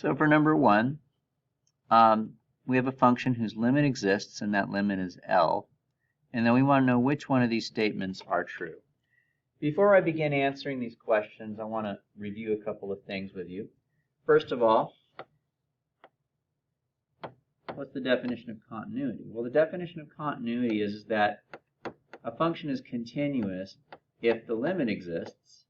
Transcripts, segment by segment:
So for number 1, we have a function whose limit exists, and that limit is L. And then we want to know which one of these statements are true. Before I begin answering these questions, I want to review a couple of things with you. First of all, what's the definition of continuity? Well, the definition of continuity is that a function is continuous if the limit exists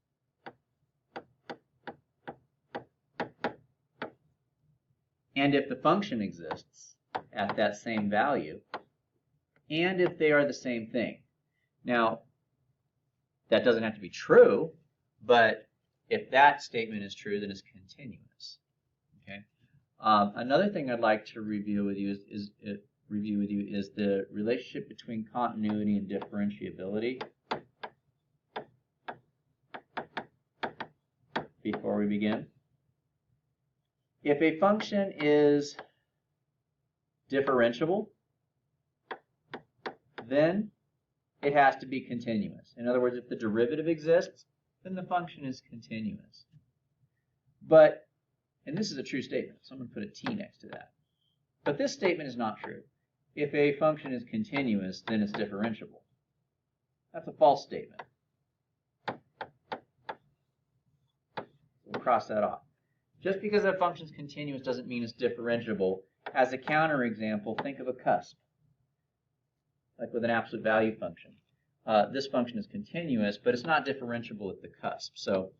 and if the function exists at that same value, and if they are the same thing. Now, that doesn't have to be true, but if that statement is true, then it's continuous. Okay. Another thing I'd like to review with you is the relationship between continuity and differentiability. Before we begin, if a function is differentiable, then it has to be continuous. In other words, if the derivative exists, then the function is continuous. But, and this is a true statement, so I'm going to put a T next to that. But this statement is not true. If a function is continuous, then it's differentiable. That's a false statement. We'll cross that off. Just because a function is continuous doesn't mean it's differentiable. As a counterexample, think of a cusp, like with an absolute value function. This function is continuous, but it's not differentiable at the cusp. So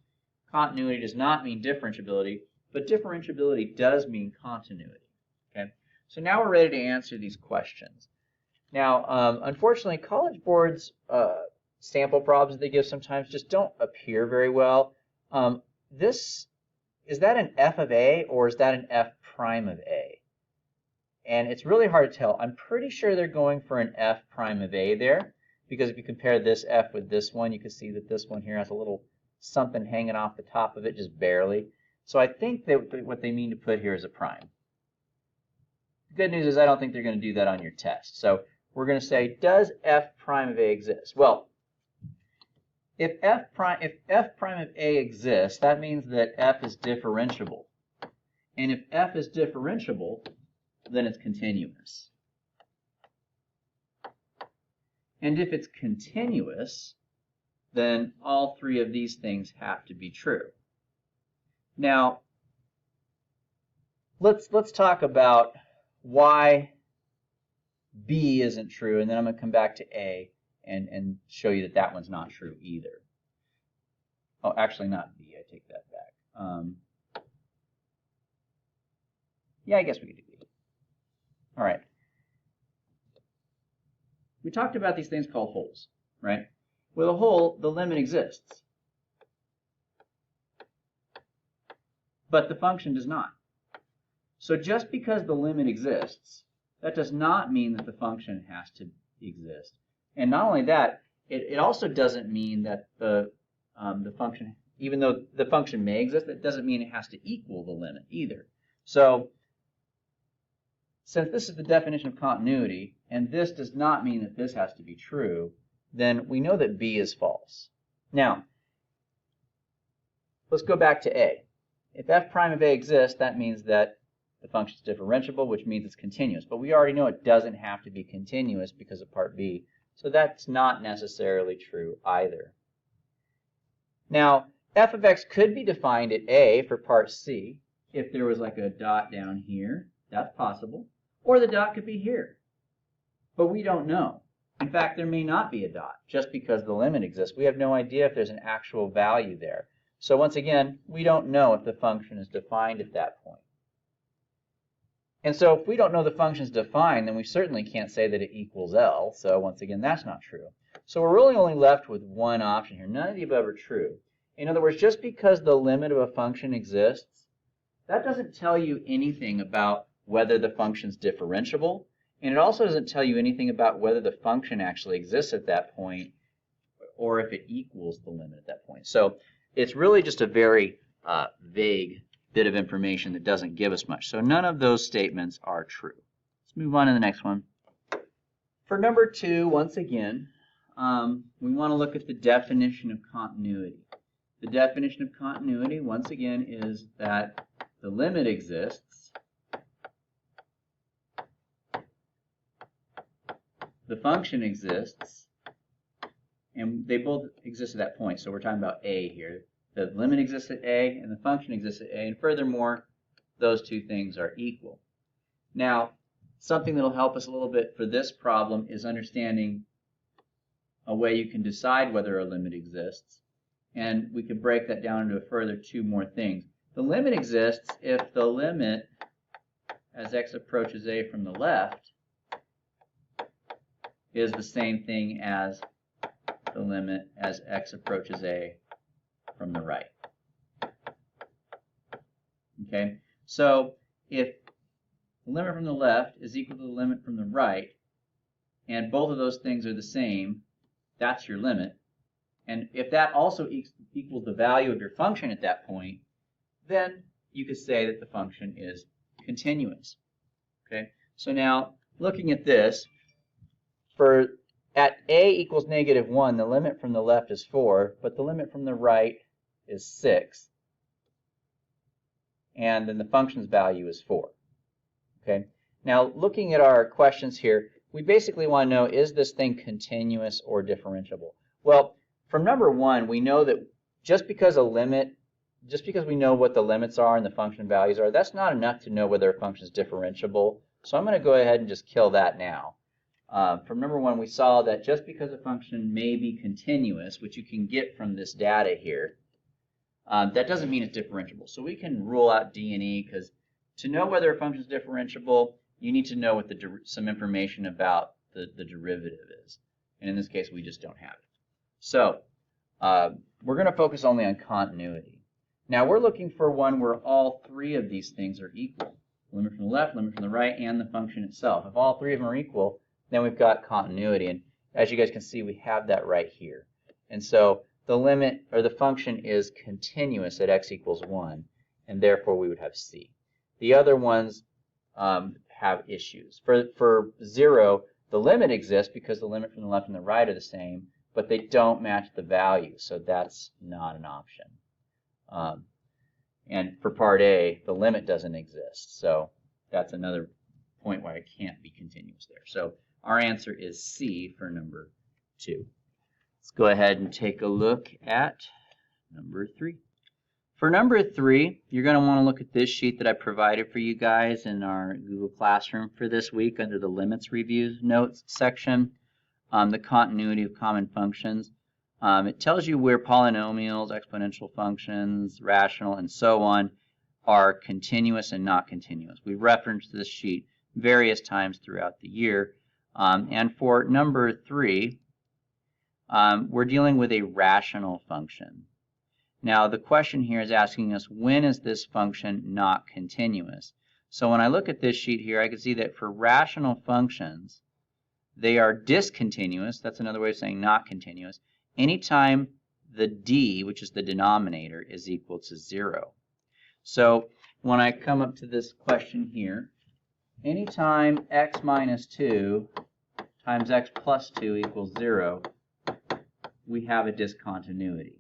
continuity does not mean differentiability, but differentiability does mean continuity. Okay? So now we're ready to answer these questions. Now, unfortunately, College Board's sample problems that they give sometimes just don't appear very well. Is that an f of a, or is that an f prime of a? And it's really hard to tell. I'm pretty sure they're going for an f prime of a there, because if you compare this f with this one, you can see that this one here has a little something hanging off the top of it, just barely. So I think that what they mean to put here is a prime. The good news is I don't think they're going to do that on your test. So we're going to say, does f prime of a exist? Well, if f prime of a exists, that means that f is differentiable. And if f is differentiable, then it's continuous. And if it's continuous, then all three of these things have to be true. Now, let's talk about why B isn't true, and then I'm going to come back to A and show you that that one's not true either. Oh, actually not B. I take that back. Yeah, I guess we could do B. All right. We talked about these things called holes, right? With a hole, the limit exists, but the function does not. So just because the limit exists, that does not mean that the function has to exist. And not only that, it also doesn't mean that the function, even though the function may exist, that doesn't mean it has to equal the limit either. So since this is the definition of continuity, and this does not mean that this has to be true, then we know that B is false. Now, let's go back to A. If f prime of A exists, that means that the function is differentiable, which means it's continuous. But we already know it doesn't have to be continuous because of part B. So that's not necessarily true either. Now, f of x could be defined at A for part C. If there was like a dot down here, that's possible. Or the dot could be here. But we don't know. In fact, there may not be a dot just because the limit exists. We have no idea if there's an actual value there. So once again, we don't know if the function is defined at that point. And so if we don't know the function is defined, then we certainly can't say that it equals L. So once again, that's not true. So we're really only left with one option here. None of the above are true. In other words, just because the limit of a function exists, that doesn't tell you anything about whether the function is differentiable. And it also doesn't tell you anything about whether the function actually exists at that point or if it equals the limit at that point. So it's really just a very vague bit of information that doesn't give us much. So none of those statements are true. Let's move on to the next one. For number 2, once again, we want to look at the definition of continuity. The definition of continuity, once again, is that the limit exists, the function exists, and they both exist at that point. So we're talking about A here. The limit exists at A and the function exists at A, and furthermore, those two things are equal. Now, something that will help us a little bit for this problem is understanding a way you can decide whether a limit exists. And we could break that down into a further two more things. The limit exists if the limit as x approaches A from the left is the same thing as the limit as x approaches A from the right. Okay, so if the limit from the left is equal to the limit from the right, and both of those things are the same, that's your limit. And if that also equals the value of your function at that point, then you could say that the function is continuous. Okay, so now looking at this, at A equals -1, the limit from the left is 4, but the limit from the right is 6. And then the function's value is 4. Okay, now looking at our questions here, we basically want to know, is this thing continuous or differentiable? Well, from number 1, we know that just because we know what the limits are and the function values are, that's not enough to know whether a function is differentiable. So I'm going to go ahead and just kill that now. From number 1, we saw that just because a function may be continuous, which you can get from this data here, that doesn't mean it's differentiable. So we can rule out D and E, because to know whether a function is differentiable, you need to know what some information about the derivative is. And in this case, we just don't have it. So we're going to focus only on continuity. Now we're looking for one where all three of these things are equal. Limit from the left, limit from the right, and the function itself. If all three of them are equal, then we've got continuity. And as you guys can see, we have that right here. And so the limit, or the function, is continuous at x equals 1, and therefore we would have C. The other ones have issues. For 0, the limit exists because the limit from the left and the right are the same, but they don't match the value, so that's not an option. And for part A, the limit doesn't exist, so that's another point why it can't be continuous there. So our answer is C for number 2. Let's go ahead and take a look at number 3. For number 3, you're going to want to look at this sheet that I provided for you guys in our Google Classroom for this week under the Limits Review Notes section, the continuity of common functions. It tells you where polynomials, exponential functions, rational, and so on are continuous and not continuous. We referenced this sheet various times throughout the year. And for number 3, we're dealing with a rational function. Now the question here is asking us, when is this function not continuous? So when I look at this sheet here, I can see that for rational functions, they are discontinuous. That's another way of saying not continuous. Anytime the d, which is the denominator, is equal to 0. So when I come up to this question here, anytime x minus 2 times x plus 2 equals 0, we have a discontinuity.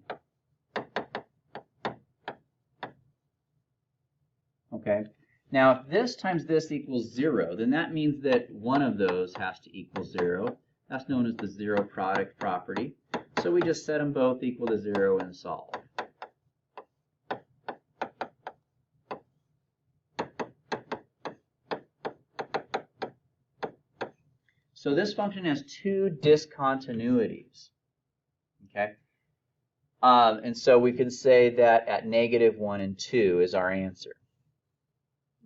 Okay. Now, if this times this equals 0, then that means that one of those has to equal 0. That's known as the zero product property. So we just set them both equal to 0 and solve. So this function has two discontinuities. Okay. And so we can say that at -1 and 2 is our answer.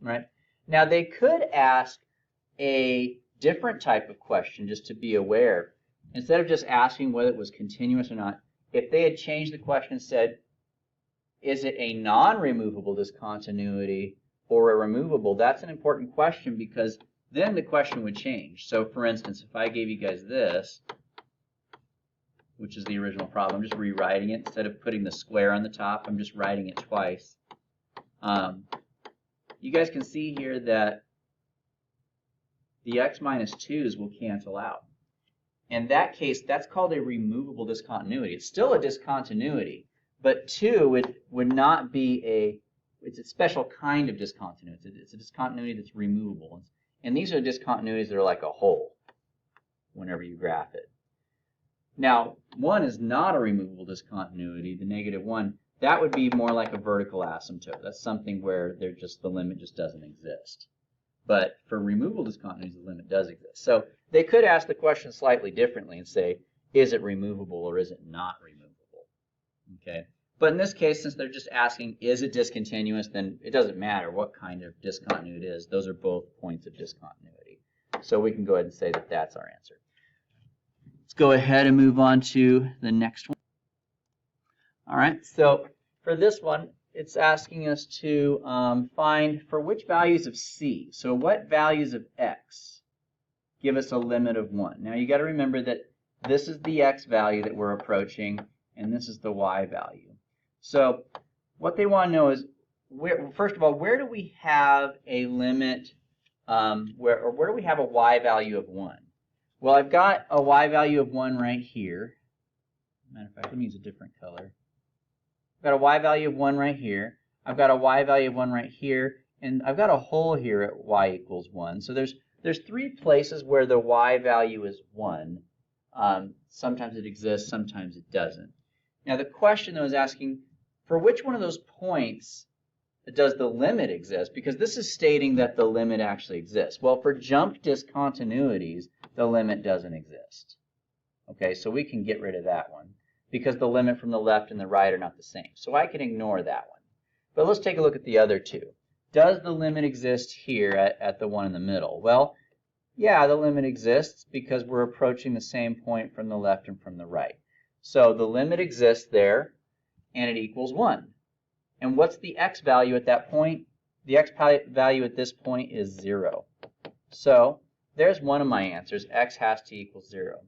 Right? Now they could ask a different type of question just to be aware. Instead of just asking whether it was continuous or not, if they had changed the question and said, is it a non-removable discontinuity or a removable, that's an important question, because then the question would change. So for instance, if I gave you guys this, which is the original problem, I'm just rewriting it. Instead of putting the square on the top, I'm just writing it twice. You guys can see here that the x minus 2's will cancel out. In that case, that's called a removable discontinuity. It's still a discontinuity, but 2 would not be a it's a special kind of discontinuity. It's a discontinuity that's removable. And these are discontinuities that are like a hole whenever you graph it. Now, 1 is not a removable discontinuity, the -1. That would be more like a vertical asymptote. That's something where the limit just doesn't exist. But for removable discontinuities, the limit does exist. So they could ask the question slightly differently and say, is it removable or is it not removable? Okay. But in this case, since they're just asking, is it discontinuous, then it doesn't matter what kind of discontinuity it is. Those are both points of discontinuity. So we can go ahead and say that that's our answer. Let's go ahead and move on to the next one. All right, so for this one, it's asking us to find for which values of c. So what values of x give us a limit of 1? Now you got to remember that this is the x value that we're approaching, and this is the y value. So what they want to know is, first of all, where do we have a limit, where do we have a y value of 1? Well, I've got a y value of 1 right here. Matter of fact, let me use a different color. I've got a y value of 1 right here. I've got a y value of 1 right here, and I've got a hole here at y equals 1. So there's 3 places where the y value is 1. Sometimes it exists, sometimes it doesn't. Now the question though is asking, for which one of those points does the limit exist? Because this is stating that the limit actually exists. Well, for jump discontinuities, the limit doesn't exist. Okay, so we can get rid of that one because the limit from the left and the right are not the same. So I can ignore that one. But let's take a look at the other two. Does the limit exist here at the one in the middle? Well, yeah, the limit exists because we're approaching the same point from the left and from the right. So the limit exists there, and it equals 1. And what's the x value at that point? The x value at this point is 0. So there's one of my answers. X has to equal 0.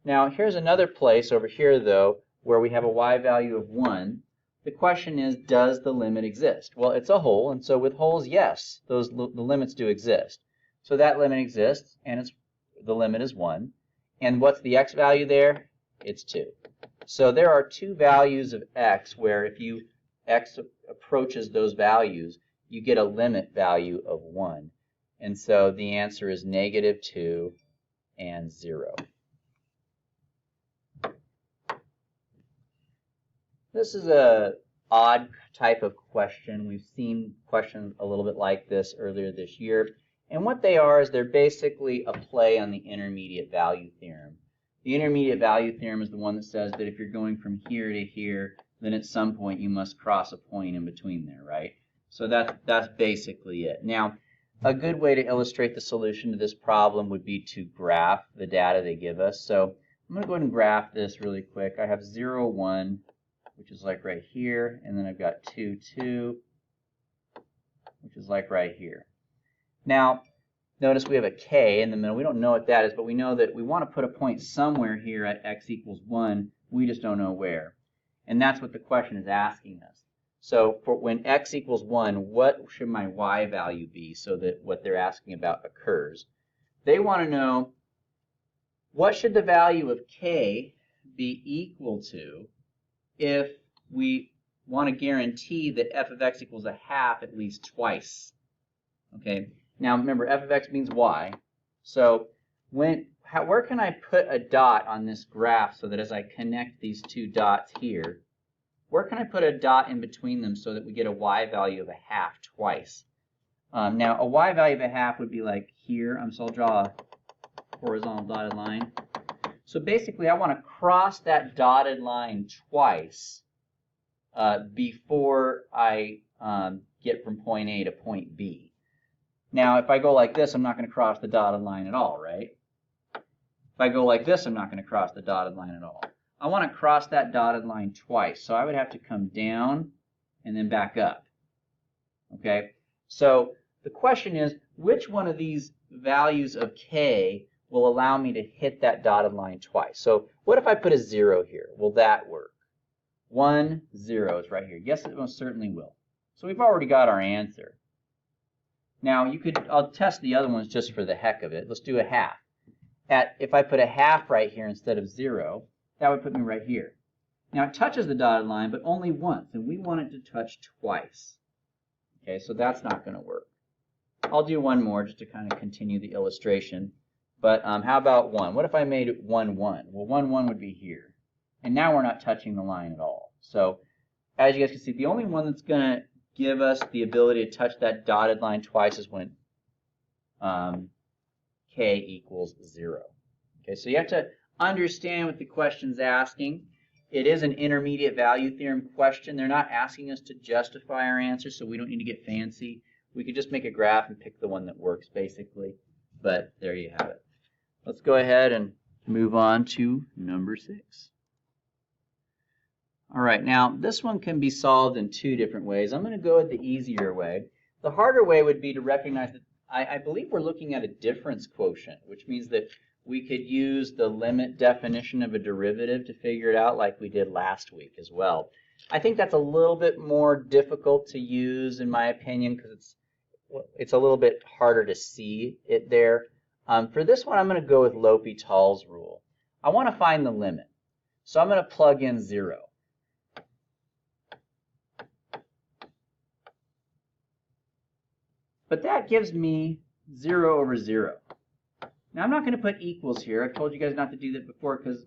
Now here's another place over here, though, where we have a y value of 1. The question is, does the limit exist? Well, it's a hole, and so with holes, yes, the limits do exist. So that limit exists, and the limit is 1. And what's the x value there? It's 2. So there are 2 values of x where if x approaches those values, you get a limit value of 1. And so the answer is -2 and 0. This is an odd type of question. We've seen questions a little bit like this earlier this year. And what they are is they're basically a play on the intermediate value theorem. The intermediate value theorem is the one that says that if you're going from here to here, then at some point you must cross a point in between there, right? So that's basically it. Now, a good way to illustrate the solution to this problem would be to graph the data they give us. So I'm going to go ahead and graph this really quick. I have 0, 1, which is like right here, and then I've got 2, 2, which is like right here. Now, notice we have a k in the middle. We don't know what that is, but we know that we want to put a point somewhere here at x equals 1. We just don't know where. And that's what the question is asking us. So for when x equals 1, what should my y value be so that what they're asking about occurs? They want to know, what should the value of k be equal to if we want to guarantee that f of x equals 1/2 at least twice? Okay. Now remember, f of x means y. So where can I put a dot on this graph so that as I connect these 2 dots here, where can I put a dot in between them so that we get a y value of 1/2 twice? Now a y value of 1/2 would be like here. So I'll draw a horizontal dotted line. So basically I want to cross that dotted line twice before I get from point A to point B. Now, if I go like this, I'm not going to cross the dotted line at all, right? If I go like this, I'm not going to cross the dotted line at all. I want to cross that dotted line twice, so I would have to come down and then back up. Okay? So the question is, which one of these values of k will allow me to hit that dotted line twice? So what if I put a 0 here? Will that work? 1, 0 is right here. Yes, it most certainly will. So we've already got our answer. Now I'll test the other ones just for the heck of it. Let's do 1/2. If I put 1/2 right here instead of 0, that would put me right here. Now it touches the dotted line, but only once, and we want it to touch twice. Okay, so that's not going to work. I'll do one more just to kind of continue the illustration. But how about 1? What if I made it 1, 1? Well, 1, 1 would be here. And now we're not touching the line at all. So as you guys can see, the only one that's going to give us the ability to touch that dotted line twice is when k equals 0. Okay, so you have to understand what the question's asking. It is an intermediate value theorem question. They're not asking us to justify our answer, so we don't need to get fancy. We could just make a graph and pick the one that works, basically. But there you have it. Let's go ahead and move on to number 6. All right, now this one can be solved in 2 different ways. I'm going to go with the easier way. The harder way would be to recognize that I believe we're looking at a difference quotient, which means that we could use the limit definition of a derivative to figure it out like we did last week as well. I think that's a little bit more difficult to use in my opinion because it's a little bit harder to see it there. For this one, I'm going to go with L'Hopital's rule. I want to find the limit. So I'm going to plug in 0. But that gives me 0 over 0. Now I'm not going to put equals here. I've told you guys not to do that before because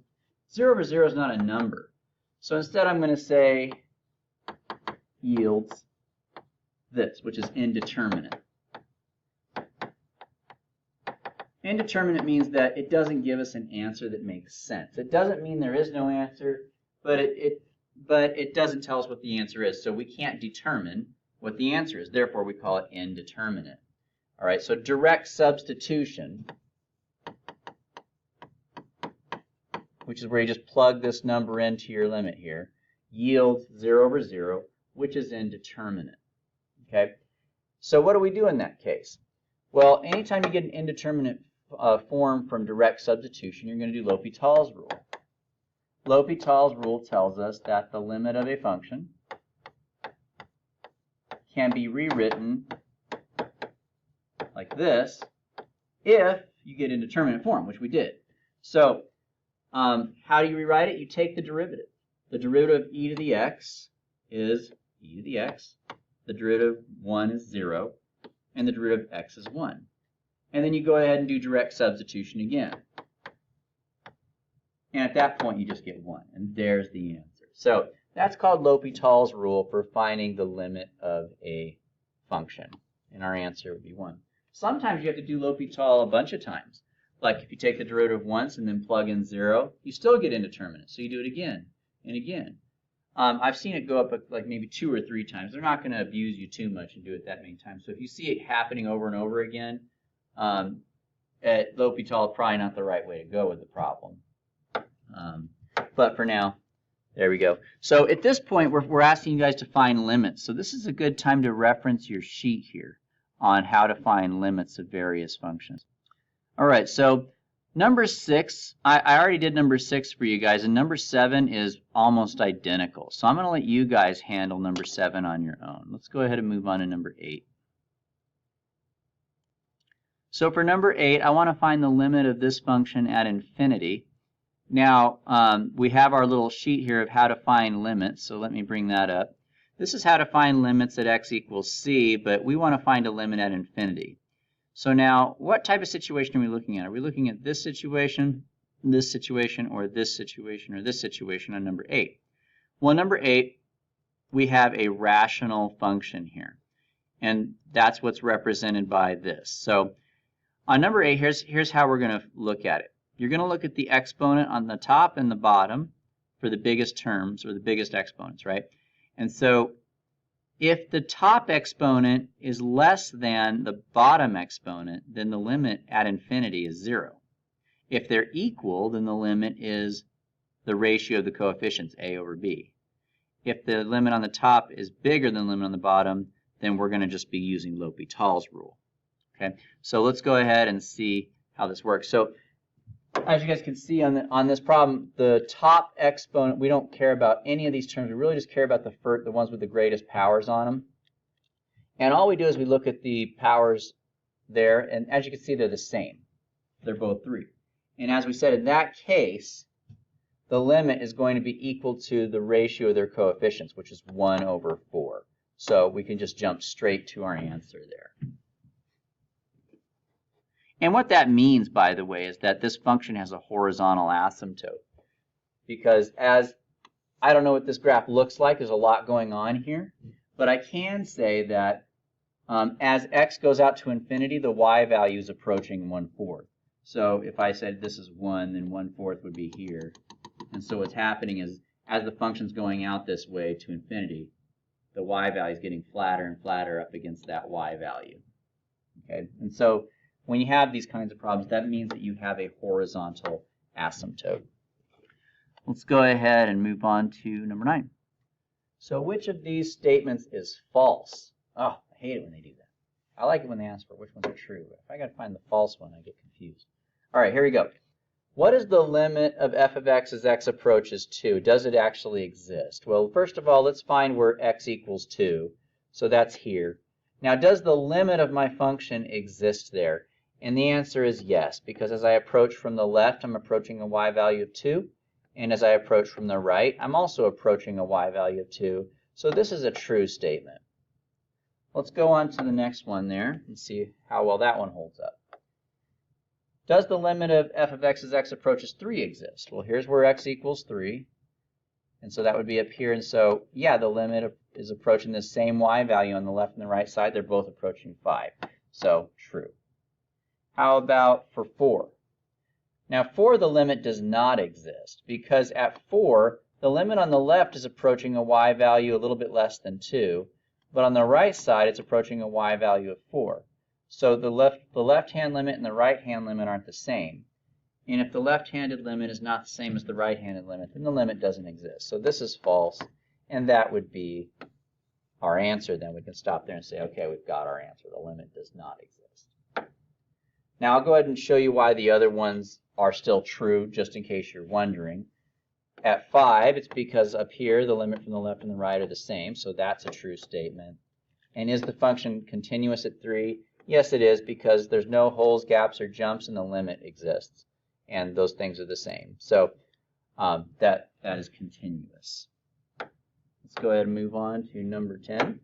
0 over 0 is not a number. So instead I'm going to say yields this, which is indeterminate. Indeterminate means that it doesn't give us an answer that makes sense. It doesn't mean there is no answer, but it doesn't tell us what the answer is. So we can't determine what the answer is. Therefore, we call it indeterminate. All right, so direct substitution, which is where you just plug this number into your limit here, yields 0 over 0, which is indeterminate. Okay, so what do we do in that case? Well, anytime you get an indeterminate form from direct substitution, you're going to do L'Hopital's rule. L'Hopital's rule tells us that the limit of a function can be rewritten like this if you get indeterminate form, which we did. So how do you rewrite it? You take the derivative. The derivative of e to the x is e to the x. The derivative of 1 is 0. And the derivative of x is 1. And then you go ahead and do direct substitution again. And at that point, you just get 1. And there's the answer. So that's called L'Hopital's rule for finding the limit of a function. And our answer would be 1. Sometimes you have to do L'Hopital a bunch of times. Like if you take the derivative once and then plug in 0, you still get indeterminate. So you do it again and again. I've seen it go up like maybe 2 or 3 times. They're not going to abuse you too much and do it that many times. So if you see it happening over and over again, at L'Hopital, probably not the right way to go with the problem. But for now, there we go. So at this point, we're asking you guys to find limits. So this is a good time to reference your sheet here on how to find limits of various functions. All right, so number 6, I already did number 6 for you guys, and number 7 is almost identical. So I'm going to let you guys handle number 7 on your own. Let's go ahead and move on to number 8. So for number 8, I want to find the limit of this function at infinity. Now, we have our little sheet here of how to find limits, so let me bring that up. This is how to find limits at x equals c, but we want to find a limit at infinity. So now, what type of situation are we looking at? Are we looking at this situation, or this situation, or this situation on number 8? Well, number 8, we have a rational function here, and that's what's represented by this. So on number 8, here's how we're going to look at it. You're going to look at the exponent on the top and the bottom for the biggest terms, or the biggest exponents, right? And so if the top exponent is less than the bottom exponent, then the limit at infinity is 0. If they're equal, then the limit is the ratio of the coefficients, a over b. If the limit on the top is bigger than the limit on the bottom, then we're going to just be using L'Hopital's rule. Okay, so let's go ahead and see how this works. So as you guys can see on this problem, the top exponent, we don't care about any of these terms. We really just care about the ones with the greatest powers on them. And all we do is we look at the powers there, and as you can see, they're the same. They're both 3. And as we said, in that case, the limit is going to be equal to the ratio of their coefficients, which is 1 over 4. So we can just jump straight to our answer there. And what that means, by the way, is that this function has a horizontal asymptote. Because as I don't know what this graph looks like, there's a lot going on here, but I can say that as x goes out to infinity, the y value is approaching 1/4. So if I said this is 1, then 1/4 would be here. And so what's happening is as the function's going out this way to infinity, the y value is getting flatter and flatter up against that y value. Okay, and so when you have these kinds of problems, that means that you have a horizontal asymptote. Let's go ahead and move on to number 9. So which of these statements is false? Oh, I hate it when they do that. I like it when they ask for which ones are true. But if I got to find the false one, I get confused. All right, here we go. What is the limit of f of x as x approaches 2? Does it actually exist? Well, first of all, let's find where x equals 2. So that's here. Now, does the limit of my function exist there? And the answer is yes, because as I approach from the left, I'm approaching a y value of 2. And as I approach from the right, I'm also approaching a y value of 2. So this is a true statement. Let's go on to the next one there and see how well that one holds up. Does the limit of f of x as x approaches 3 exist? Well, here's where x equals 3. And so that would be up here. And so, yeah, the limit is approaching the same y value on the left and the right side. They're both approaching 5. So, true. How about for 4? Now, 4, the limit does not exist, because at 4, the limit on the left is approaching a y value a little bit less than 2, but on the right side, it's approaching a y value of 4. So the left-hand limit and the right-hand limit aren't the same. And if the left-handed limit is not the same as the right-handed limit, then the limit doesn't exist. So this is false, and that would be our answer. Then we can stop there and say, okay, we've got our answer. The limit does not exist. Now I'll go ahead and show you why the other ones are still true, just in case you're wondering. At 5, it's because up here, the limit from the left and the right are the same, so that's a true statement. And is the function continuous at 3? Yes, it is, because there's no holes, gaps, or jumps, and the limit exists. And those things are the same. So that is continuous. Let's go ahead and move on to number 10.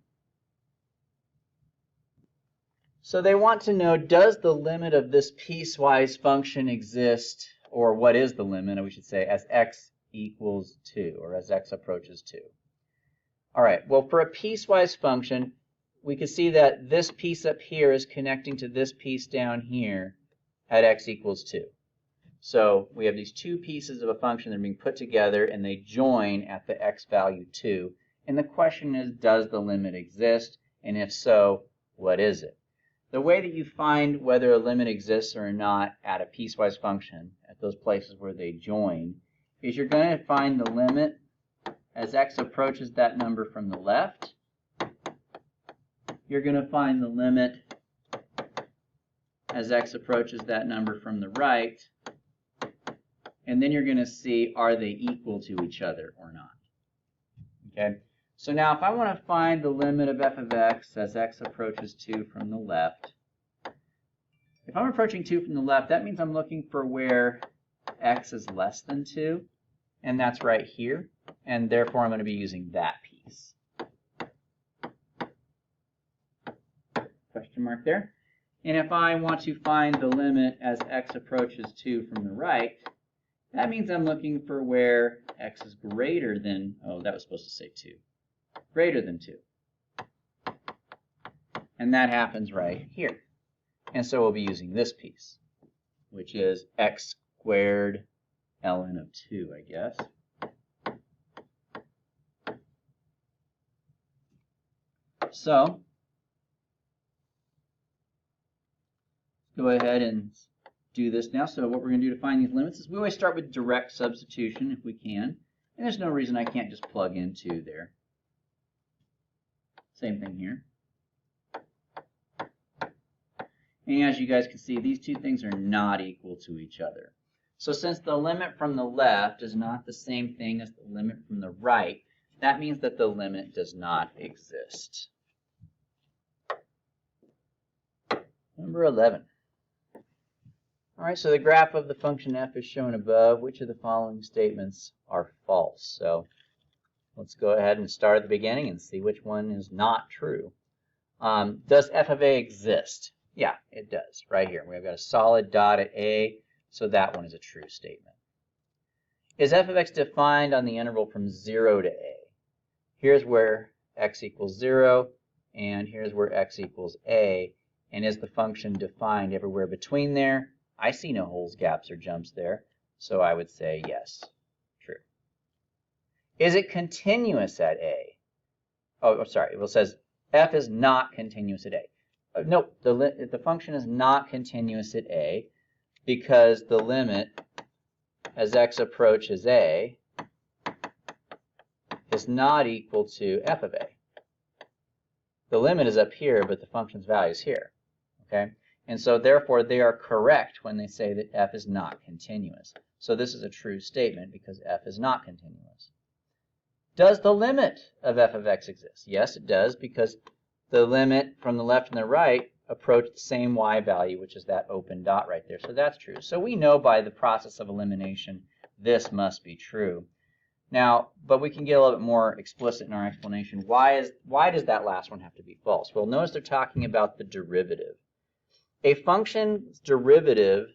So they want to know, does the limit of this piecewise function exist, or what is the limit, we should say, as x equals 2, or as x approaches 2? All right, well, for a piecewise function, we can see that this piece up here is connecting to this piece down here at x equals 2. So we have these two pieces of a function that are being put together, and they join at the x value 2. And the question is, does the limit exist? And if so, what is it? The way that you find whether a limit exists or not at a piecewise function, at those places where they join, is you're going to find the limit as x approaches that number from the left. You're going to find the limit as x approaches that number from the right. And then you're going to see, are they equal to each other or not? Okay. So now if I want to find the limit of f of x as x approaches 2 from the left, if I'm approaching 2 from the left, that means I'm looking for where x is less than 2, and that's right here, and therefore I'm going to be using that piece. Question mark there. And if I want to find the limit as x approaches 2 from the right, that means I'm looking for where x is greater than, oh, that was supposed to say 2. Greater than 2. And that happens right here. And so we'll be using this piece, which is x squared ln of 2, I guess. So go ahead and do this now. So what we're going to do to find these limits is we always start with direct substitution if we can. And there's no reason I can't just plug in 2 there. Same thing here. And as you guys can see, these two things are not equal to each other. So since the limit from the left is not the same thing as the limit from the right, that means that the limit does not exist. Number 11. All right, so the graph of the function f is shown above. Which of the following statements are false? So Let's go ahead and start at the beginning and see which one is not true. Does f of a exist? Yeah, it does, right here. We've got a solid dot at a, so that one is a true statement. Is f of x defined on the interval from 0 to a? Here's where x equals 0, and here's where x equals a. And is the function defined everywhere between there? I see no holes, gaps, or jumps there, so I would say yes, true. Is it continuous at a? Oh, sorry, it says f is not continuous at a. No, the function is not continuous at a because the limit as x approaches a is not equal to f of a. The limit is up here, but the function's value is here. Okay? And so therefore they are correct when they say that f is not continuous. So this is a true statement because f is not continuous. Does the limit of f of x exist? Yes, it does, because the limit from the left and the right approach the same y value, which is that open dot right there. So that's true. So we know by the process of elimination this must be true. Now, but we can get a little bit more explicit in our explanation. Why does that last one have to be false? Well, notice they're talking about the derivative. A function's derivative,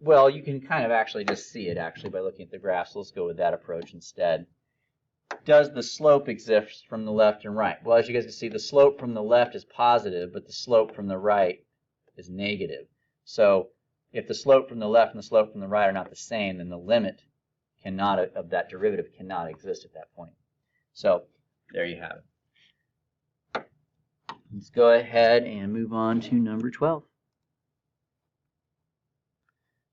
well, you can kind of actually just see it actually by looking at the graph. So let's go with that approach instead. Does the slope exist from the left and right? Well, as you guys can see, the slope from the left is positive, but the slope from the right is negative. So if the slope from the left and the slope from the right are not the same, then the limit of that derivative cannot exist at that point. So there you have it. Let's go ahead and move on to number 12.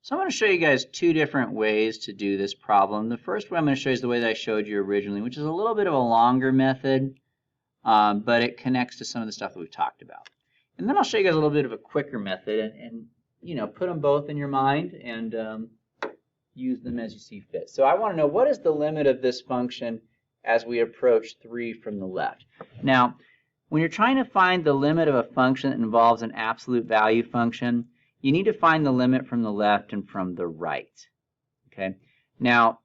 So I'm going to show you guys two different ways to do this problem. The first way I'm going to show you is the way that I showed you originally, which is a little bit of a longer method, but it connects to some of the stuff that we've talked about. And then I'll show you guys a little bit of a quicker method and you know, put them both in your mind and use them as you see fit. So I want to know, what is the limit of this function as we approach 3 from the left? Now, when you're trying to find the limit of a function that involves an absolute value function, you need to find the limit from the left and from the right. Okay? Now,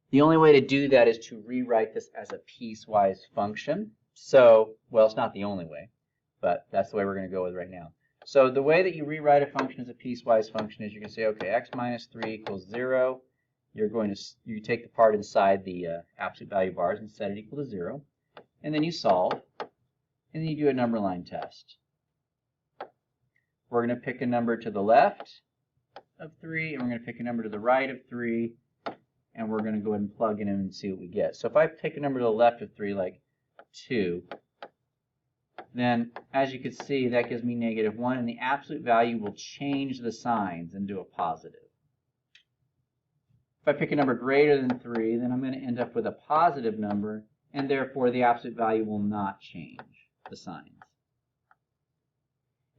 the only way to do that is to rewrite this as a piecewise function. So, well, it's not the only way, but that's the way we're going to go with right now. So the way that you rewrite a function as a piecewise function is you can say, okay, x minus 3 equals 0. You take the part inside the absolute value bars and set it equal to 0. And then you solve, and then you do a number line test. We're going to pick a number to the left of 3, and we're going to pick a number to the right of 3, and we're going to go ahead and plug it in and see what we get. So if I pick a number to the left of 3, like 2, then as you can see, that gives me -1, and the absolute value will change the signs into a positive. If I pick a number greater than 3, then I'm going to end up with a positive number, and therefore the absolute value will not change the signs.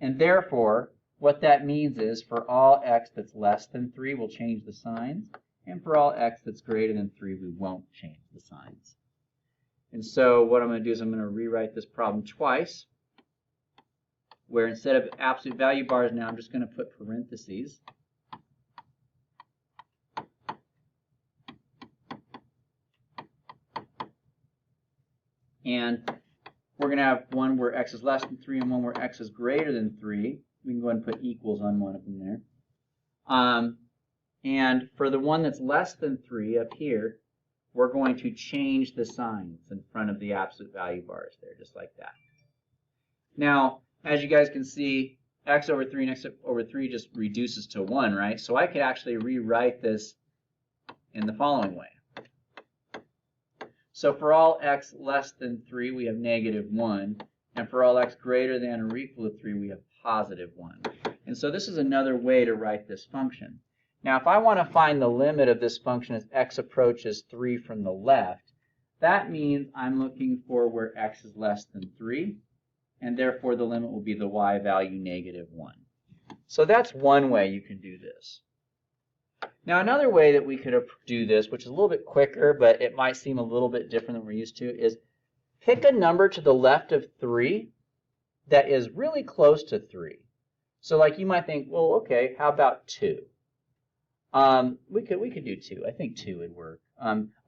And therefore, what that means is for all x that's less than 3, we'll change the signs, and for all x that's greater than 3, we won't change the signs. And so what I'm going to do is I'm going to rewrite this problem twice, where instead of absolute value bars now, I'm just going to put parentheses. And we're going to have one where x is less than 3 and one where x is greater than 3. We can go ahead and put equals on one of them there. And for the one that's less than 3 up here, we're going to change the signs in front of the absolute value bars there, just like that. Now, as you guys can see, x over 3 and x over 3 just reduces to 1, right? So I could actually rewrite this in the following way. So for all x less than 3, we have -1. And for all x greater than or equal to 3, we have +1. And so this is another way to write this function. Now, if I want to find the limit of this function as x approaches 3 from the left, that means I'm looking for where x is less than 3, and therefore the limit will be the y value -1. So that's one way you can do this. Now, another way that we could do this, which is a little bit quicker, but it might seem a little bit different than we're used to, is pick a number to the left of 3 that is really close to 3. So like you might think, well, okay, how about 2? We could do 2. I think 2 would work.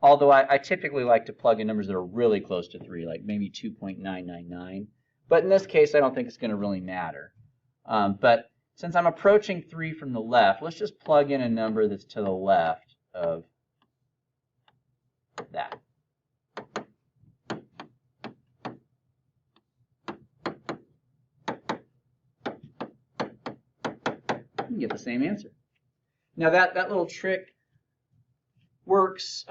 Although I typically like to plug in numbers that are really close to 3, like maybe 2.999. But in this case, I don't think it's going to really matter. But since I'm approaching 3 from the left, let's just plug in a number that's to the left of that. You get the same answer. Now that little trick works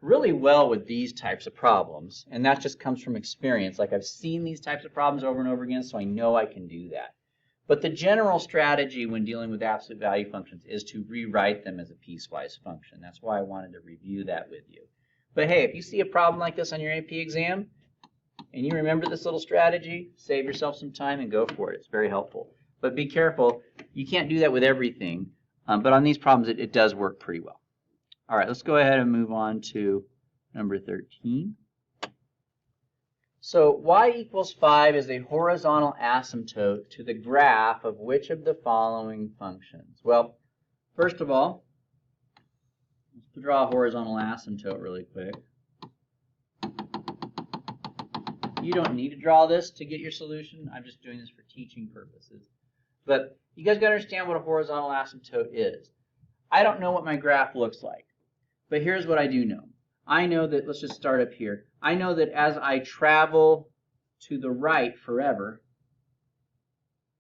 really well with these types of problems, and that just comes from experience. Like I've seen these types of problems over and over again, so I know I can do that. But the general strategy when dealing with absolute value functions is to rewrite them as a piecewise function. That's why I wanted to review that with you. But hey, if you see a problem like this on your AP exam, and you remember this little strategy, save yourself some time and go for it. It's very helpful. But be careful, you can't do that with everything. But on these problems, it does work pretty well. All right, let's go ahead and move on to number 13. So y equals 5 is a horizontal asymptote to the graph of which of the following functions? Well, first of all, let's draw a horizontal asymptote really quick. You don't need to draw this to get your solution. I'm just doing this for teaching purposes. But you guys got to understand what a horizontal asymptote is. I don't know what my graph looks like, but here's what I do know. I know that, let's just start up here. I know that as I travel to the right forever,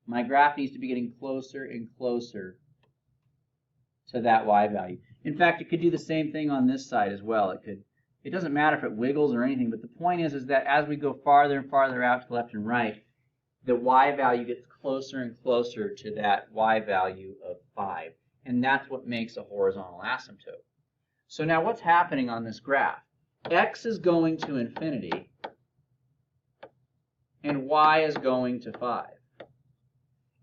my graph needs to be getting closer and closer to that y value. In fact, it could do the same thing on this side as well. It doesn't matter if it wiggles or anything, but the point is that as we go farther and farther out to the left and right, the y value gets closer and closer to that y value of 5. And that's what makes a horizontal asymptote. So now what's happening on this graph? X is going to infinity, and y is going to 5.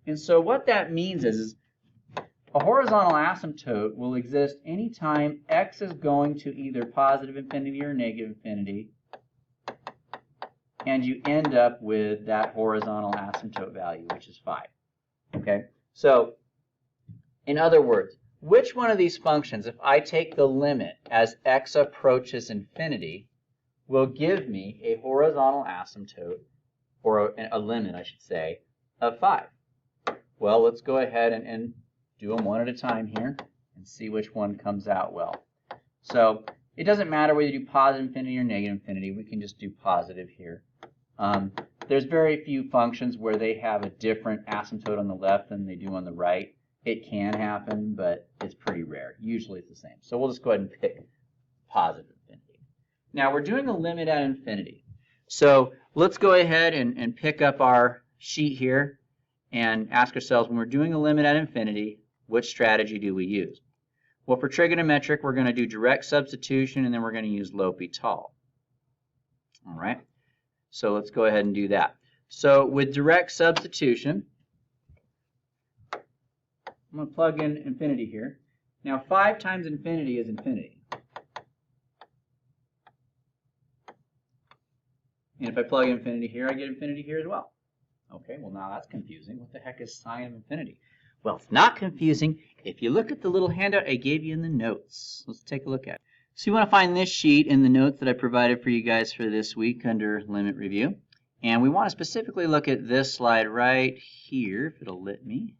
And so what that means is a horizontal asymptote will exist anytime x is going to either positive infinity or negative infinity, and you end up with that horizontal asymptote value, which is 5. Okay? So, in other words, which one of these functions, if I take the limit as x approaches infinity, will give me a horizontal asymptote, or a limit, I should say, of 5? Well, let's go ahead and do them one at a time here and see which one comes out well. So it doesn't matter whether you do positive infinity or negative infinity. We can just do positive here. There's very few functions where they have a different asymptote on the left than they do on the right. It can happen, but it's pretty rare. Usually it's the same. So we'll just go ahead and pick positive infinity. Now we're doing a limit at infinity. So let's go ahead and pick up our sheet here and ask ourselves, when we're doing a limit at infinity, which strategy do we use? Well, for trigonometric, we're going to do direct substitution, and then we're going to use L'Hopital. All right? So let's go ahead and do that. So with direct substitution, I'm going to plug in infinity here. Now 5 times infinity is infinity. And if I plug in infinity here, I get infinity here as well. Okay, well now that's confusing. What the heck is sine of infinity? Well, it's not confusing if you look at the little handout I gave you in the notes. Let's take a look at it. So you want to find this sheet in the notes that I provided for you guys for this week under limit review. And we want to specifically look at this slide right here, if it'll let me.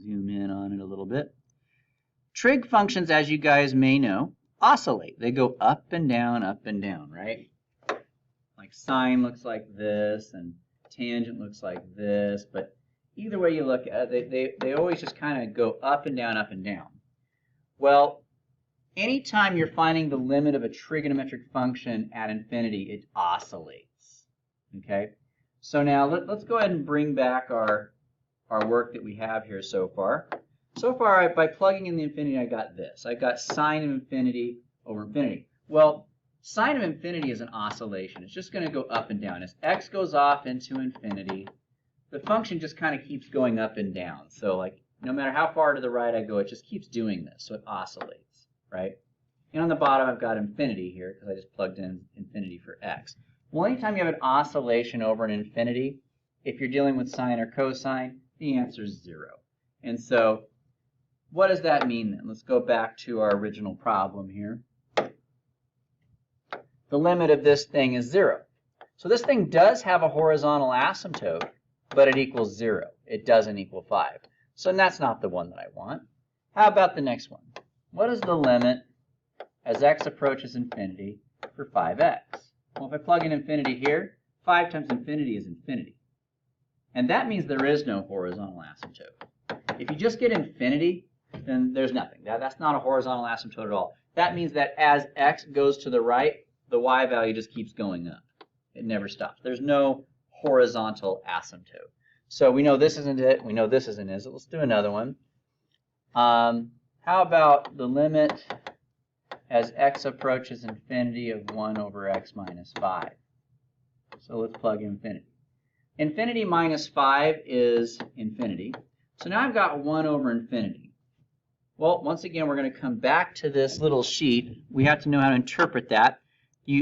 Zoom in on it a little bit. Trig functions, as you guys may know, oscillate. They go up and down, right? Like sine looks like this, and tangent looks like this, but either way you look at it, they always just kind of go up and down, up and down. Well, anytime you're finding the limit of a trigonometric function at infinity, it oscillates. Okay? So now let's go ahead and bring back our work that we have here so far. So far, by plugging in the infinity, I got this. I got sine of infinity over infinity. Well, sine of infinity is an oscillation. It's just going to go up and down. As x goes off into infinity, the function just kind of keeps going up and down. So like no matter how far to the right I go, it just keeps doing this. So it oscillates, right? And on the bottom, I've got infinity here because I just plugged in infinity for x. Well, anytime you have an oscillation over an infinity, if you're dealing with sine or cosine, the answer is 0. And so what does that mean then? Let's go back to our original problem here. The limit of this thing is 0. So this thing does have a horizontal asymptote, but it equals 0. It doesn't equal 5. So that's not the one that I want. How about the next one? What is the limit as x approaches infinity for 5x? Well, if I plug in infinity here, 5 times infinity is infinity. And that means there is no horizontal asymptote. If you just get infinity, then there's nothing. That's not a horizontal asymptote at all. That means that as x goes to the right, the y value just keeps going up. It never stops. There's no horizontal asymptote. So we know this isn't it. We know this isn't it. So let's do another one. How about the limit as x approaches infinity of 1 over x minus 5? So let's plug infinity. Infinity minus 5 is infinity. So now I've got 1 over infinity. Well, once again, we're going to come back to this little sheet. We have to know how to interpret that.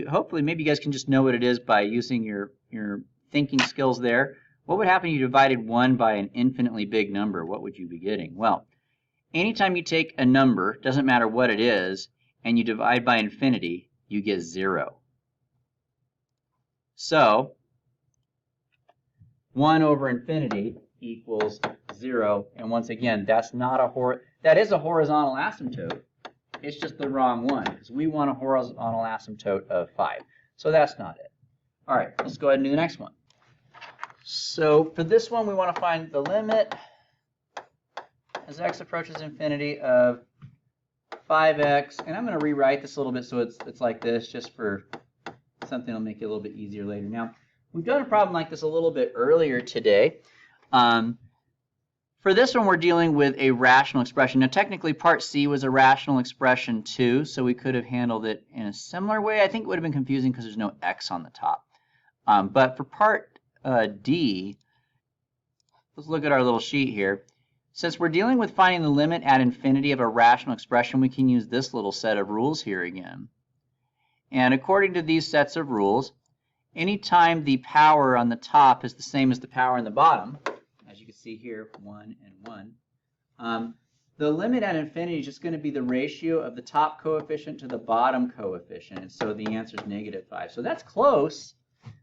Hopefully, maybe you guys can just know what it is by using your thinking skills there. What would happen if you divided 1 by an infinitely big number? What would you be getting? Well, anytime you take a number, doesn't matter what it is, and you divide by infinity, you get 0. So 1 over infinity equals 0. And once again, that is a horizontal asymptote. It's just the wrong one, because we want a horizontal asymptote of 5. So that's not it. All right, let's go ahead and do the next one. So for this one, we want to find the limit as x approaches infinity of 5x. And I'm going to rewrite this a little bit so it's like this, just for something that'll make it a little bit easier later. Now, we've done a problem like this a little bit earlier today. For this one, we're dealing with a rational expression. Now, technically, part C was a rational expression too, so we could have handled it in a similar way. I think it would have been confusing because there's no x on the top. But for part D, let's look at our little sheet here. Since we're dealing with finding the limit at infinity of a rational expression, we can use this little set of rules here again. And according to these sets of rules, anytime the power on the top is the same as the power on the bottom, as you can see here, 1 and 1, the limit at infinity is just going to be the ratio of the top coefficient to the bottom coefficient. And so the answer is -5. So that's close,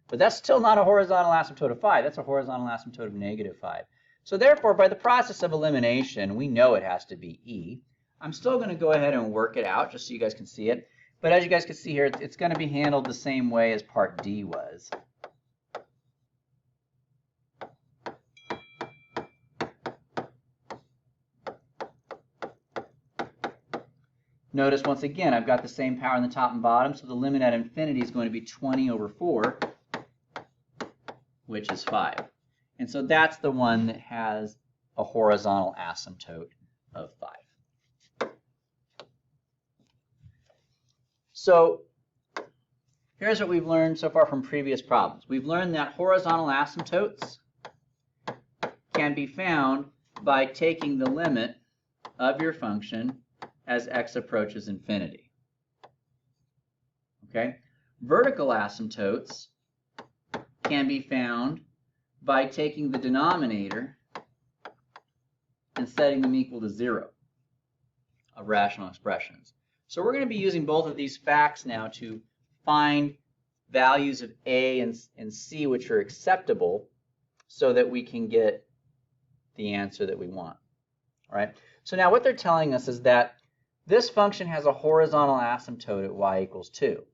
but that's still not a horizontal asymptote of 5. That's a horizontal asymptote of -5. So therefore, by the process of elimination, we know it has to be E. I'm still going to go ahead and work it out just so you guys can see it. But as you guys can see here, it's going to be handled the same way as part D was. Notice once again, I've got the same power on the top and bottom, so the limit at infinity is going to be 20 over 4, which is 5. And so that's the one that has a horizontal asymptote of 5. So here's what we've learned so far from previous problems. We've learned that horizontal asymptotes can be found by taking the limit of your function as x approaches infinity. Okay? Vertical asymptotes can be found by taking the denominator and setting them equal to 0 of rational expressions. So we're going to be using both of these facts now to find values of A and C which are acceptable so that we can get the answer that we want. All right? So now what they're telling us is that this function has a horizontal asymptote at y equals 2.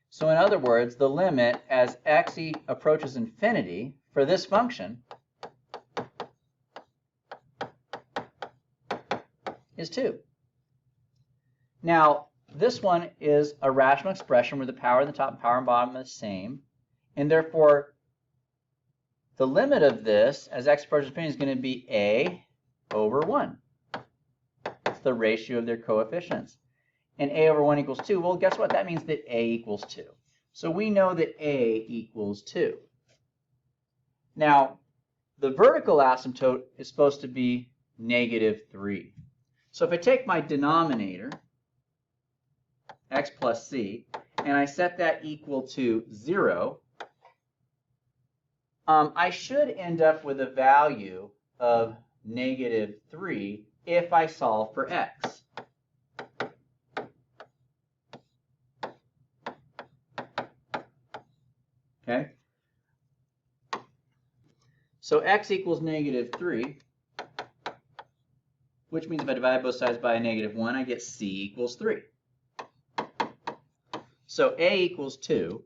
So in other words, the limit as x approaches infinity for this function is 2. Now, this one is a rational expression where the power on the top and power on the bottom are the same, and therefore the limit of this as x approaches infinity is going to be a over 1. It's the ratio of their coefficients. And a over 1 equals 2. Well, guess what? That means that a equals 2. So we know that a equals 2. Now, the vertical asymptote is supposed to be -3. So if I take my denominator, x plus c, and I set that equal to 0, I should end up with a value of -3 if I solve for x. Okay? So x equals -3, which means if I divide both sides by a -1, I get c equals 3. So a equals 2,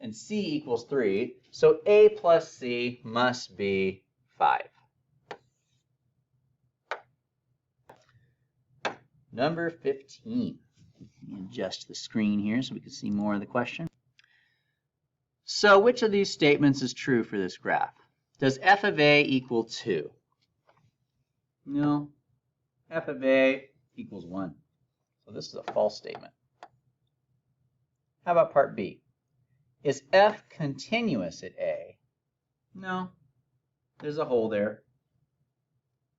and c equals 3, so a plus c must be 5. Number 15. Let me adjust the screen here so we can see more of the question. So which of these statements is true for this graph? Does f of a equal 2? No. F of a equals 1. So this is a false statement. How about part B? Is f continuous at a? No. There's a hole there.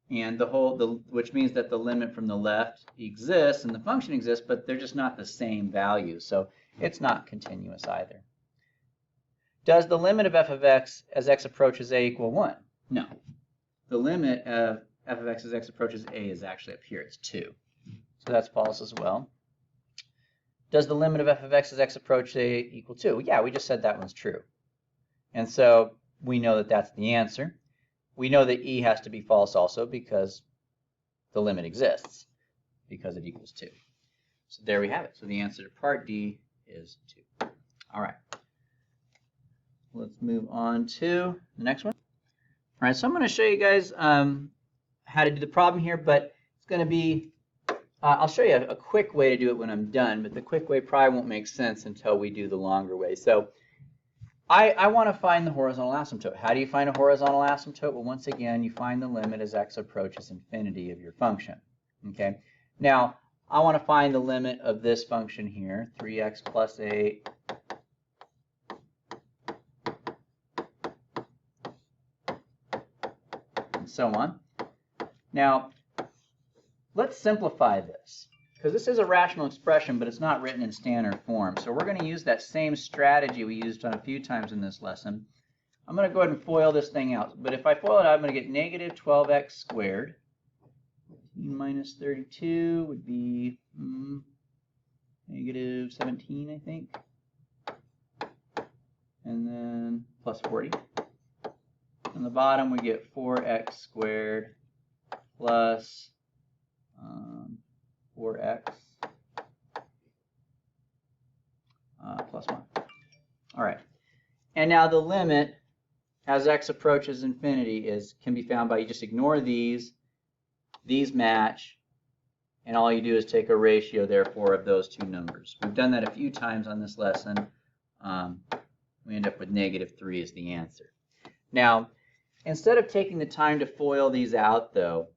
And the hole, which means that the limit from the left exists and the function exists, but they're just not the same value. So it's not continuous either. Does the limit of f of x as x approaches a equal 1? No. The limit of f of x as x approaches a is actually up here. It's 2. So that's false as well. Does the limit of f of x as x approaches a equal 2? Yeah, we just said that one's true. And so we know that that's the answer. We know that e has to be false also because the limit exists, because it equals 2. So there we have it. So the answer to part D is 2. All right. Let's move on to the next one. All right, so I'm going to show you guys how to do the problem here, but it's going to be, I'll show you a quick way to do it when I'm done, but the quick way probably won't make sense until we do the longer way. So I want to find the horizontal asymptote. How do you find a horizontal asymptote? Well, once again, you find the limit as x approaches infinity of your function. Okay. Now, I want to find the limit of this function here, 3x plus 8 and so on. Now, let's simplify this, because this is a rational expression, but it's not written in standard form. So we're going to use that same strategy we used on a few times in this lesson. I'm going to go ahead and FOIL this thing out. But if I FOIL it out, I'm going to get negative 12x squared. Minus 32 would be negative 17, I think. And then plus 40. On the bottom, we get 4x squared plus 4x plus 1. All right. And now the limit as x approaches infinity can be found by, you just ignore these match, and all you do is take a ratio, therefore, of those two numbers. We've done that a few times on this lesson. We end up with -3 as the answer. Now, instead of taking the time to FOIL these out, though,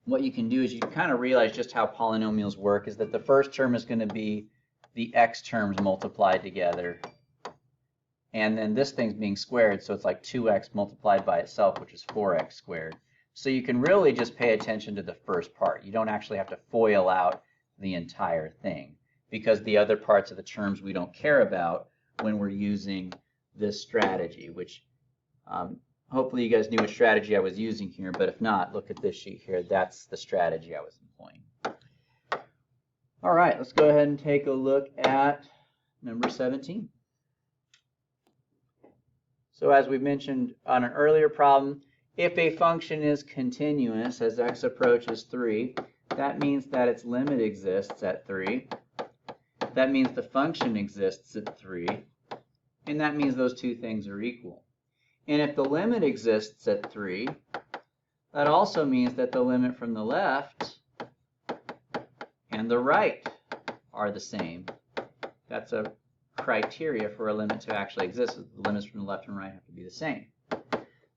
what you can do is you can kind of realize just how polynomials work, is that the first term is going to be the x terms multiplied together. And then this thing's being squared, so it's like 2x multiplied by itself, which is 4x squared. So you can really just pay attention to the first part. You don't actually have to FOIL out the entire thing, because the other parts of the terms we don't care about when we're using this strategy, which hopefully you guys knew what strategy I was using here, but if not, look at this sheet here. That's the strategy I was employing. All right, let's go ahead and take a look at number 17. So as we mentioned on an earlier problem, if a function is continuous as x approaches 3, that means that its limit exists at 3. That means the function exists at 3. And that means those two things are equal. And if the limit exists at 3, that also means that the limit from the left and the right are the same. That's a criteria for a limit to actually exist. The limits from the left and right have to be the same.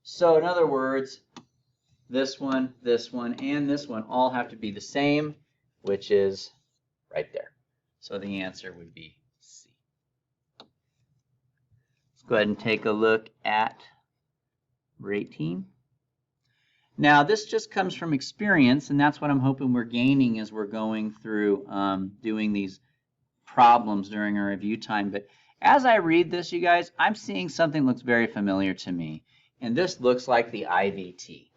So in other words, this one, and this one all have to be the same, which is right there. So the answer would be C. Let's go ahead and take a look at number 18. Now this just comes from experience, and that's what I'm hoping we're gaining as we're going through doing these problems during our review time. But as I read this, you guys, I'm seeing something looks very familiar to me. And this looks like the IVT.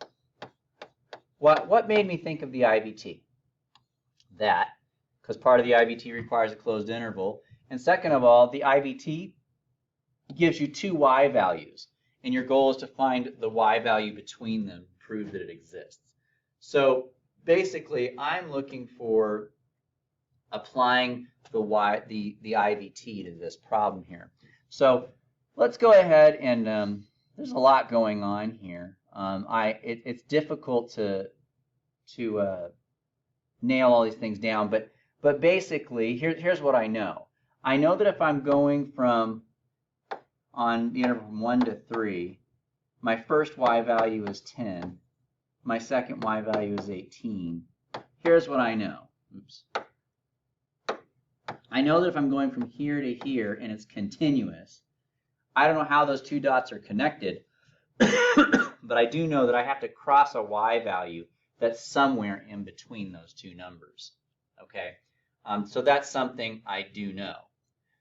What made me think of the IVT? That, because part of the IVT requires a closed interval, and second of all, the IVT gives you two y values, and your goal is to find the y value between them, prove that it exists. So basically, I'm looking for applying the IVT to this problem here. So let's go ahead and there's a lot going on here. It's difficult to nail all these things down, but basically here's what I know. I know that if I'm going from on the interval from 1 to 3, my first y value is 10. My second y value is 18. Here's what I know. Oops. I know that if I'm going from here to here and it's continuous, I don't know how those two dots are connected, but I do know that I have to cross a y value that's somewhere in between those two numbers. Okay, so that's something I do know.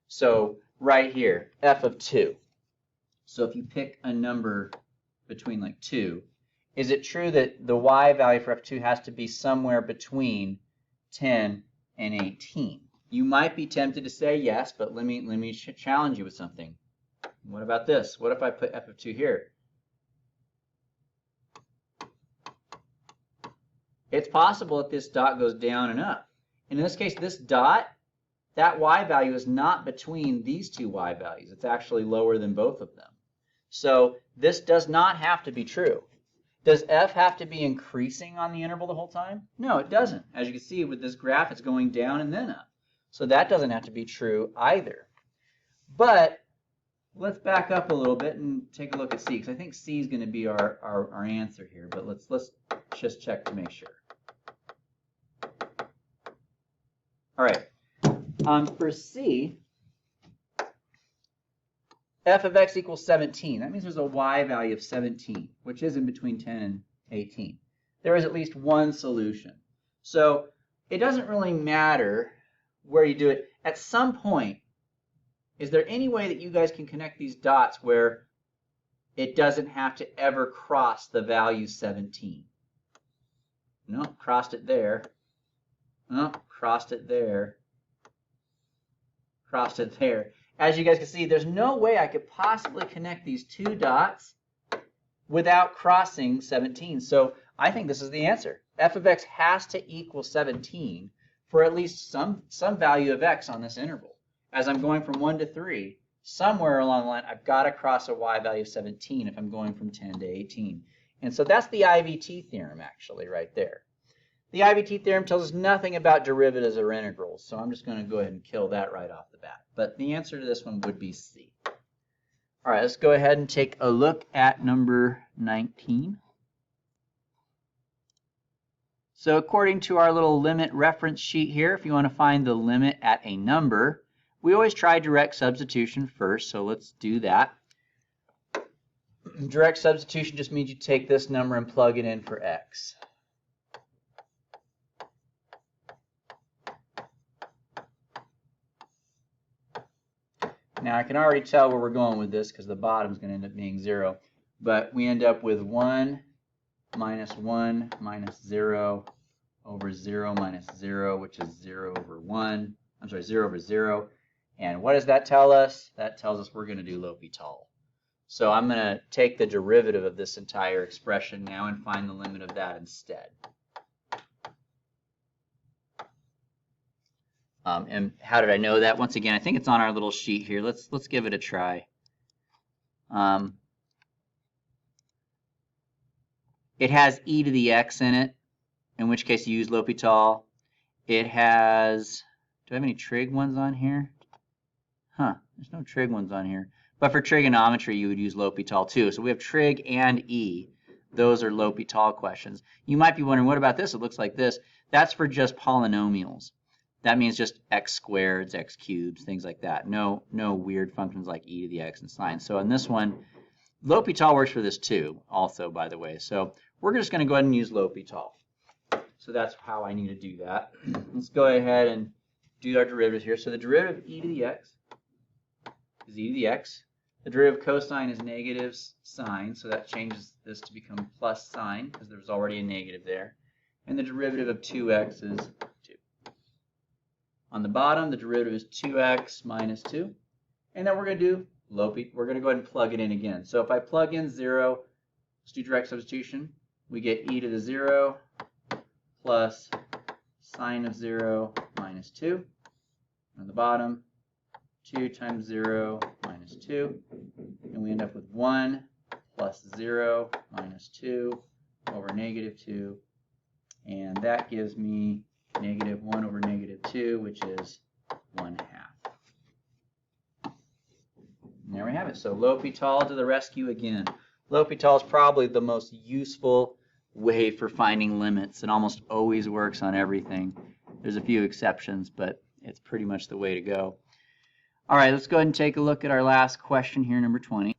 So right here, f of 2. So if you pick a number between like 2, is it true that the y value for f2 has to be somewhere between 10 and 18? You might be tempted to say yes, but let me challenge you with something. What about this? What if I put f of 2 here? It's possible that this dot goes down and up. And in this case, this dot, that y value is not between these two y values. It's actually lower than both of them. So this does not have to be true. Does f have to be increasing on the interval the whole time? No, it doesn't. As you can see with this graph, it's going down and then up. So that doesn't have to be true either. But let's back up a little bit and take a look at C, because I think C is going to be our answer here. But let's just check to make sure. All right. For C, f of x equals 17. That means there's a y value of 17, which is in between 10 and 18. There is at least one solution. So it doesn't really matter where you do it. At some point, is there any way that you guys can connect these dots where it doesn't have to ever cross the value 17? No, crossed it there. No, crossed it there. Crossed it there. As you guys can see, there's no way I could possibly connect these two dots without crossing 17. So I think this is the answer. F of x has to equal 17 for at least some value of x on this interval. As I'm going from 1 to 3, somewhere along the line, I've got to cross a y value of 17 if I'm going from 10 to 18. And so that's the IVT theorem, actually, right there. The IVT theorem tells us nothing about derivatives or integrals, so I'm just going to go ahead and kill that right off the bat. But the answer to this one would be C. All right, let's go ahead and take a look at number 19. So according to our little limit reference sheet here, if you want to find the limit at a number, we always try direct substitution first, so let's do that. Direct substitution just means you take this number and plug it in for x. Now I can already tell where we're going with this because the bottom is going to end up being 0. But we end up with 1 minus 0 over 0 minus 0, which is 0 over 1. I'm sorry, 0 over 0. And what does that tell us? That tells us we're going to do L'Hopital. So I'm going to take the derivative of this entire expression now and find the limit of that instead. And how did I know that? Once again, I think it's on our little sheet here. Let's give it a try. It has e to the x in it, in which case you use L'Hopital. It has, do I have any trig ones on here? Huh, there's no trig ones on here. But for trigonometry, you would use L'Hopital too. So we have trig and e. Those are L'Hopital questions. You might be wondering, what about this? It looks like this. That's for just polynomials. That means just x squareds, x cubes, things like that. No weird functions like e to the x and sine. So in this one, L'Hopital works for this too, also, by the way. So we're just going to go ahead and use L'Hopital. So that's how I need to do that. Let's go ahead and do our derivatives here. So the derivative of e to the x is e to the x. The derivative of cosine is negative sine, so that changes this to become plus sine because there's already a negative there. And the derivative of 2x is 2. On the bottom, the derivative is 2x minus 2. And then we're going to do Lopi. We're going to go ahead and plug it in again. So if I plug in 0, let's do direct substitution. We get e to the 0 plus sine of 0 minus 2. On the bottom, 2 times 0 minus 2. And we end up with 1 plus 0 minus 2 over negative 2. And that gives me negative 1 over negative 2, which is 1/2. And there we have it. So L'Hopital to the rescue again. L'Hopital is probably the most useful way for finding limits. It almost always works on everything. There's a few exceptions, but it's pretty much the way to go. All right, let's go ahead and take a look at our last question here, number 20.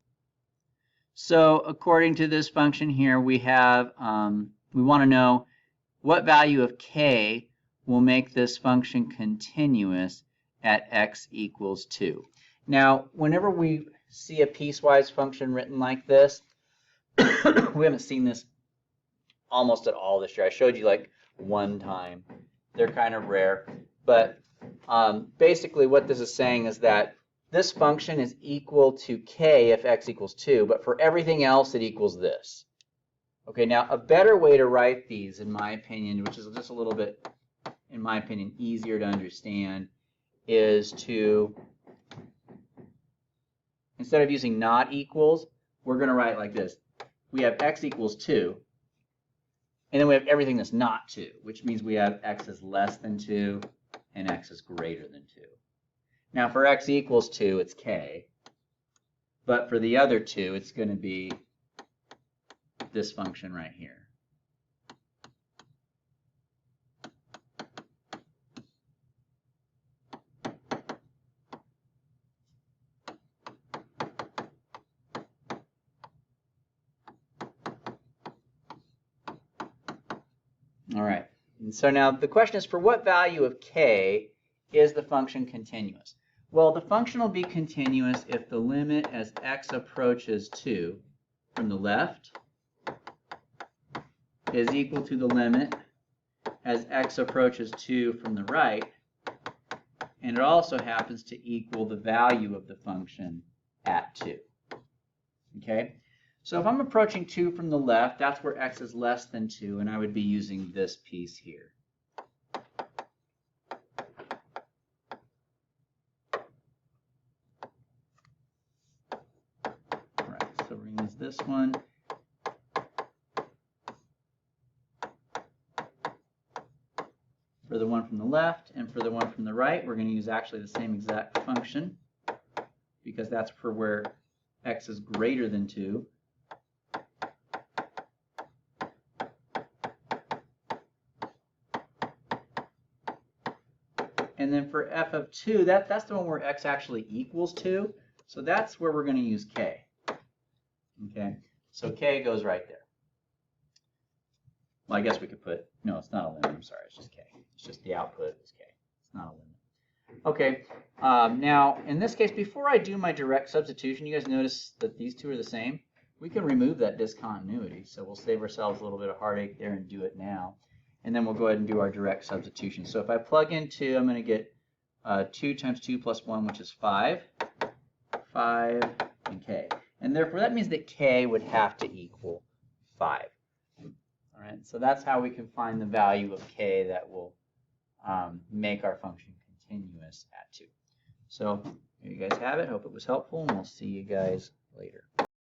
So according to this function here, we have, we want to know what value of k will make this function continuous at x equals 2. Now, whenever we see a piecewise function written like this, we haven't seen this almost at all this year. I showed you like one time. They're kind of rare. But basically what this is saying is that this function is equal to k if x equals 2, but for everything else it equals this. Okay, now a better way to write these, in my opinion, which is just a little bit, in my opinion, easier to understand, is to, instead of using not equals, we're going to write like this. We have x equals 2, and then we have everything that's not 2, which means we have x is less than 2 and x is greater than 2. Now for x equals 2, it's k, but for the other two, it's going to be this function right here. All right, and so now the question is, for what value of k is the function continuous? Well, the function will be continuous if the limit as x approaches 2 from the left is equal to the limit as x approaches 2 from the right, and it also happens to equal the value of the function at 2. Okay? So if I'm approaching 2 from the left, that's where x is less than 2, and I would be using this piece here. All right, so we're going to use this one. For the one from the left and for the one from the right, we're going to use actually the same exact function because that's for where x is greater than 2. And then for f of 2, that's the one where x actually equals 2. So that's where we're going to use k. Okay, so k goes right there. Well, I guess we could put, no, it's not a limit, I'm sorry, it's just k. It's just the output is k. It's not a limit. Okay, now in this case, before I do my direct substitution, you guys notice that these two are the same? We can remove that discontinuity, so we'll save ourselves a little bit of heartache there and do it now. And then we'll go ahead and do our direct substitution. So if I plug in 2, I'm going to get 2 times 2 plus 1, which is 5. 5 and k. And therefore, that means that k would have to equal 5. All right, so that's how we can find the value of k that will make our function continuous at 2. So here you guys have it. Hope it was helpful, and we'll see you guys later.